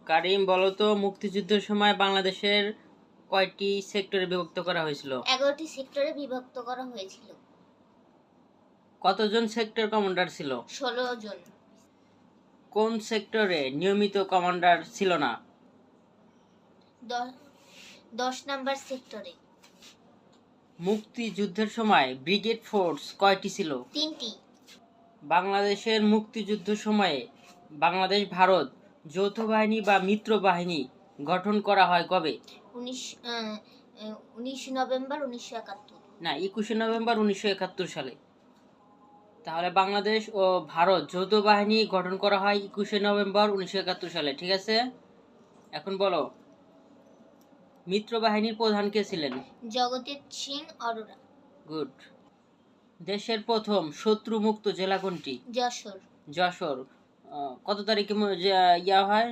কারিম, বলো তো মুক্তিযুদ্ধের সময় বাংলাদেশের কয়টি সেক্টরে বিভক্ত করা হয়েছিল? 11টি সেক্টরে বিভক্ত করা হয়েছিল। কতজন সেক্টর কমান্ডার ছিল? 16 জন। কোন সেক্টরে নিয়মিত কমান্ডার ছিল না? 10 নাম্বার সেক্টরে। মুক্তিযুদ্ধের সময় ব্রিগেড ফোর্স কয়টি ছিল? 3টি। বাংলাদেশের মুক্তিযুদ্ধ সময়ে বাংলাদেশ ভারত যৌথ বাহিনী বা মিত্র বাহিনী গঠন করা হয় কবে? 19 নভেম্বর 1971। না, 21শে নভেম্বর 1971 সালে। তাহলে বাংলাদেশ ও ভারত যৌথ বাহিনী গঠন করা হয় 21শে নভেম্বর 1971 সালে। ঠিক আছে, এখন বলো মিত্র বাহিনীর প্রধান কে ছিলেন? জগজিৎ সিং অরোরা। গুড। দেশের প্রথম শত্রু মুক্ত জেলা কোনটি? যশোর। যশোর। কত তারিখে ইয়া হয়